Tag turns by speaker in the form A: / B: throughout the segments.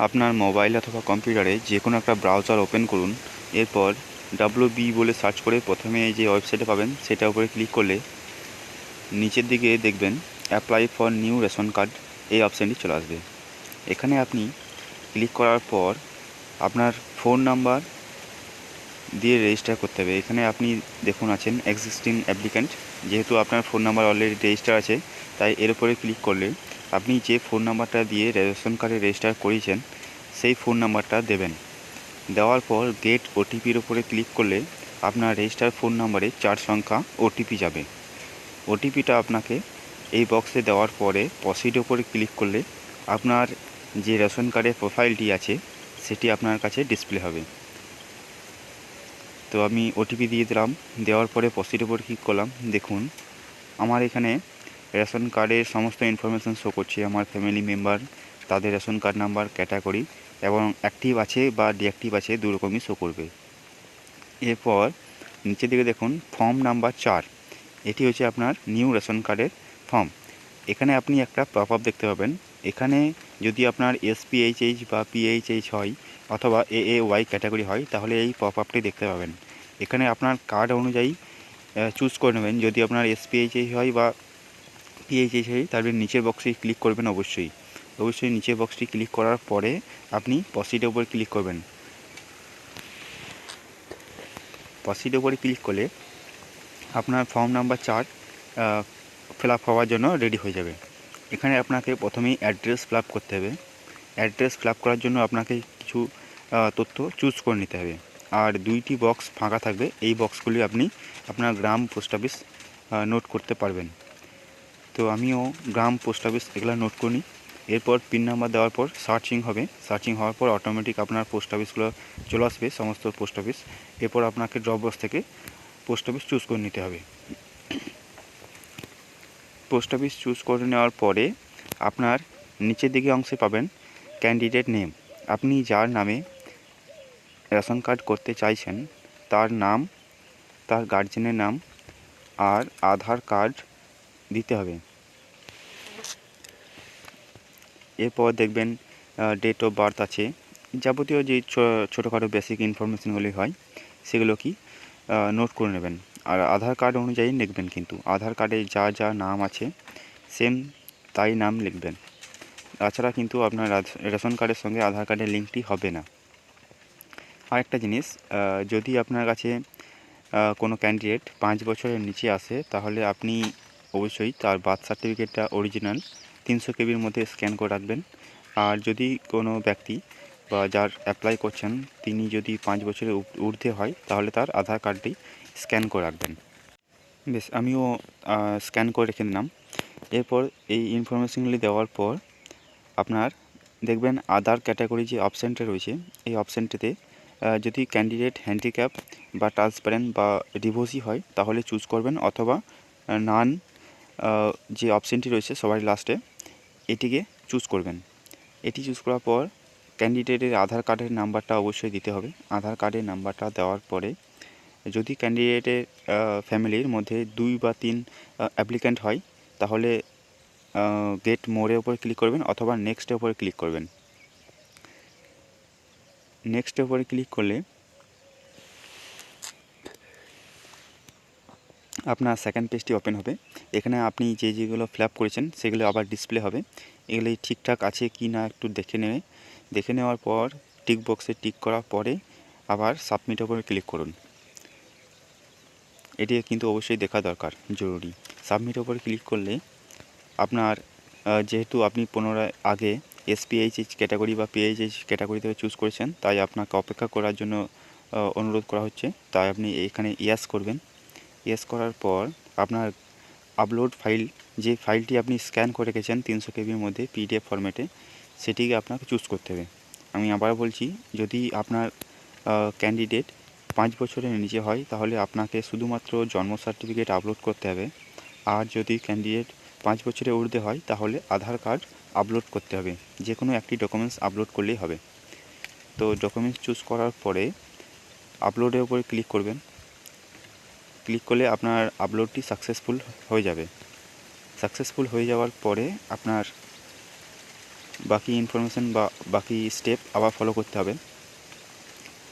A: আপনার মোবাইল অথবা কম্পিউটারে যে কোনো একটা ব্রাউজার ওপেন করুন। এরপর WB বলে সার্চ করে প্রথমে যে ওয়েবসাইটে পাবেন সেটার উপরে ক্লিক করলে নিচের দিকে দেখবেন apply for new ration card, এই অপশানটি চলে আসবে। এখানে আপনি ক্লিক করার পর আপনার ফোন নাম্বার দিয়ে রেজিস্টার করতে হবে। এখানে আপনি দেখুন আছেন এক্সিস্টিং অ্যাপ্লিক্যান্ট, যেহেতু আপনার ফোন নাম্বার অলরেডি রেজিস্টার আছে তাই এর উপরে ক্লিক করলে আপনি যে ফোন নাম্বারটা দিয়ে রেশন কার্ডে রেজিস্টার করিয়েছেন সেই ফোন নাম্বারটা দেবেন। দেওয়ার পর গেট ওটিপির উপরে ক্লিক করলে আপনার রেজিস্টার ফোন নাম্বারে 4 সংখ্যা ওটিপি যাবে। ওটিপিটা আপনাকে এই বক্সে দেওয়ার পরে প্রসিডের উপরে ক্লিক করলে আপনার যে রেশন কার্ডের প্রোফাইলটি আছে সেটি আপনার কাছে ডিসপ্লে হবে। তো আমি ওটিপি দিয়ে দিলাম, দেওয়ার পরে প্রসিডের উপর ক্লিক করলাম। দেখুন আমার এখানে রেশন কার্ডের সমস্ত ইনফরমেশান শো করছে, আমার ফ্যামিলি মেম্বার, তাদের রেশন কার্ড নাম্বার, ক্যাটাগরি এবং অ্যাক্টিভ আছে বা ডিঅ্যাক্টিভ আছে দু রকমই শো করবে। এরপর নিচের দিকে দেখুন ফর্ম নাম্বার 4, এটি হচ্ছে আপনার নিউ রেশন কার্ডের ফর্ম। এখানে আপনি একটা পপ আপ দেখতে পাবেন। এখানে যদি আপনার SPHH বা PHH হয় অথবা AAY ক্যাটাগরি হয় তাহলে এই পপ আপটি দেখতে পাবেন। এখানে আপনার কার্ড অনুযায়ী চুজ করে নেবেন। যদি আপনার SPHH হয় বা PHH হয় তাহলে নিচের বক্সে ক্লিক করবেন। অবশ্যই নিচের বক্সটি ক্লিক করার পরে আপনি প্রসিডের উপর ক্লিক করবেন। প্রসিডের উপরে ক্লিক করলে আপনার ফর্ম নাম্বার 4 ফিল আপ হওয়ার জন্য রেডি হয়ে যাবে। এখানে আপনাকে প্রথমেই অ্যাড্রেস ফিল আপ করতে হবে। অ্যাড্রেস ফিল আপ করার জন্য আপনাকে কিছু তথ্য চুজ করে নিতে হবে। আর 2টি বক্স ফাঁকা থাকবে, এই বক্সগুলি আপনি আপনার গ্রাম, পোস্ট অফিস নোট করতে পারবেন। তো আমিও গ্রাম, পোস্ট অফিস এগুলো নোট করে নিই। এরপর পিন নাম্বার দেওয়ার পর সার্চিং হবে। সার্চিং হওয়ার পর অটোমেটিক আপনার পোস্ট অফিসগুলো চলে আসবে, সমস্ত পোস্ট অফিস। এরপর আপনাকে ড্রপ বক্স থেকে পোস্ট অফিস চুজ করে নিতে হবে। পোস্ট অফিস চুজ করে নেওয়ার পরে আপনার নিচের দিকে অংশে পাবেন ক্যান্ডিডেট নেম। আপনি যার নামে রেশন কার্ড করতে চাইছেন তার নাম, তার গার্জেনের নাম আর আধার কার্ড দিতে হবে। এরপর দেখবেন ডেট অফ বার্থ আছে, যাবতীয় যে ছোটোখাটো বেসিক ইনফরমেশানগুলি হয় সেগুলো কি নোট করে নেবেন। আর আধার কার্ড অনুযায়ী লিখবেন, কিন্তু আধার কার্ডে যা যা নাম আছে সেম তাই নাম লিখবেন। তাছাড়া কিন্তু আপনার রেশন কার্ডের সঙ্গে আধার কার্ডের লিঙ্কটি হবে না। আরেকটা জিনিস, যদি আপনার কাছে কোনো ক্যান্ডিডেট 5 বছরের নিচে আসে তাহলে আপনি অবশ্যই তার বার্থ সার্টিফিকেটটা অরিজিনাল 300 কেবির মধ্যে স্ক্যান করে রাখবেন। আর যদি কোনো ব্যক্তি বা যার অ্যাপ্লাই করছেন তিনি যদি 5 বছরের ঊর্ধ্বে হয় তাহলে তার আধার কার্ডটি স্ক্যান করে রাখবেন। বেশ, আমিও স্ক্যান করে রেখে দিলাম। এরপর এই ইনফরমেশনগুলি দেওয়ার পর আপনার দেখবেন আদার ক্যাটাগরি যে অপশানটা রয়েছে এই অপশানটিতে যদি ক্যান্ডিডেট হ্যান্ডিক্যাপ বা ট্রান্সপারেন্ট বা ডিভোর্সি হয় তাহলে চুজ করবেন, অথবা নান যে অপশানটি রয়েছে সবার লাস্টে এটিকে চুজ করবেন। এটি চুজ করার পর ক্যান্ডিডেটের আধার কার্ডের নাম্বারটা অবশ্যই দিতে হবে। আধার কার্ডের নাম্বারটা দেওয়ার পরে যদি ক্যান্ডিডেটের ফ্যামিলির মধ্যে 2 বা 3 অ্যাপ্লিক্যান্ট হয় তাহলে গেট মোরের উপর ক্লিক করবেন অথবা নেক্সটের উপরে ক্লিক করবেন। নেক্সটের উপরে ক্লিক করলে আপনার সেকেন্ড পেজটি ওপেন হবে। এখানে আপনি যেগুলো ফিল আপ করেছেন সেগুলো আবার ডিসপ্লে হবে। এগুলি ঠিকঠাক আছে কি না একটু দেখে নেওয়ার পর টিক বক্সে টিক করার পরে আবার সাবমিটের উপরে ক্লিক করুন। এটি কিন্তু অবশ্যই দেখা দরকার, জরুরি। সাবমিটের উপরে ক্লিক করলে আপনার যেহেতু আপনি পুনরায় আগে SPHH ক্যাটাগরি বা PHH ক্যাটাগরি থেকে চুজ করেছেন তাই আপনাকে অপেক্ষা করার জন্য অনুরোধ করা হচ্ছে। তাই আপনি এখানে ইয়েস করবেন। ইয়েস করার পর আপনার আপলোড ফাইল, যে ফাইলটি আপনি স্ক্যান করে রেখেছেন 300 কেবির মধ্যে PDF ফরম্যাটে, সেটিকে আপনাকে চুজ করতে হবে। আমি আবার বলছি, যদি আপনার ক্যান্ডিডেট 5 বছরের নিচে হয় তাহলে আপনাকে শুধুমাত্র জন্ম সার্টিফিকেট আপলোড করতে হবে। আর যদি ক্যান্ডিডেট 5 বছরের ঊর্ধ্বে হয় তাহলে আধার কার্ড আপলোড করতে হবে। যে কোনো একটি ডকুমেন্টস আপলোড করলেই হবে। তো ডকুমেন্টস চুজ করার পরে আপলোডের উপরে ক্লিক করবেন। ক্লিক করলে আপনার আপলোডটি সাকসেসফুল হয়ে যাবে। সাকসেসফুল হয়ে যাওয়ার পরে আপনার বাকি ইনফরমেশান বা বাকি স্টেপ আবার ফলো করতে হবে।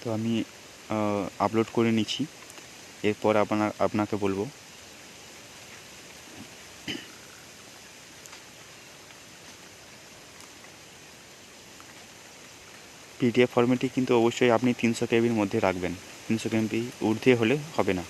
A: তো আমি আপলোড করে নিচ্ছি, এরপর আপনাকে বলবো। পিডিএফ ফরম্যাটটি কিন্তু অবশ্যই আপনি 300 কেবির মধ্যে রাখবেন, 300 কেবি ঊর্ধ্বে হলে হবে না।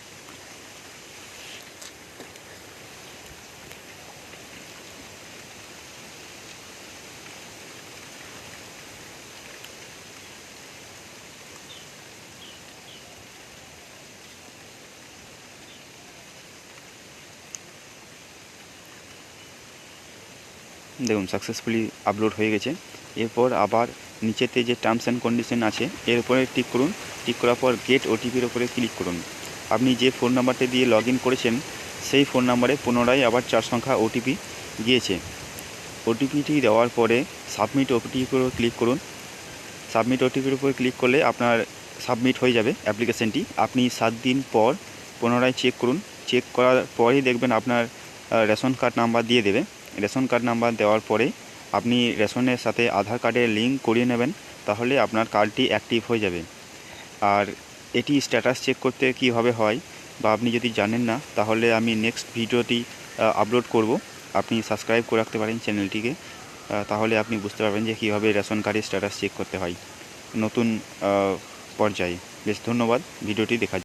A: দেখুন সাকসেসফুলি আপলোড হয়ে গেছে। এরপর আবার নিচেতে যে টার্মস অ্যান্ড কন্ডিশন আছে এর উপরে টিক করুন। টিক করার পর গেট ওটিপির ওপরে ক্লিক করুন। আপনি যে ফোন নাম্বারটা দিয়ে লগ ইন করেছেন সেই ফোন নাম্বারে পুনরায় আবার 4 সংখ্যা ওটিপি গিয়েছে। ওটিপিটি দেওয়ার পরে সাবমিট ওটিপির উপর ক্লিক করুন। সাবমিট ওটিপির উপর ক্লিক করলে আপনার সাবমিট হয়ে যাবে অ্যাপ্লিকেশানটি। আপনি 7 দিন পর পুনরায় চেক করুন। চেক করার পরেই দেখবেন আপনার রেশন কার্ড নাম্বার দিয়ে দেবে। রেশন কার্ড নাম্বার দেওয়ার পরে আপনি রেশনের সাথে আধার কার্ডের লিঙ্ক করিয়ে নেবেন, তাহলে আপনার কার্ডটি অ্যাক্টিভ হয়ে যাবে। আর এটি স্ট্যাটাস চেক করতে কীভাবে হয় বা আপনি যদি জানেন না, তাহলে আমি নেক্সট ভিডিওটি আপলোড করব। আপনি সাবস্ক্রাইব করে রাখতে পারেন চ্যানেলটিকে, তাহলে আপনি বুঝতে পারবেন যে কীভাবে রেশন কার্ডের স্ট্যাটাস চেক করতে হয় নতুন পর্যায়ে। বেশ ধন্যবাদ ভিডিওটি দেখার জন্য।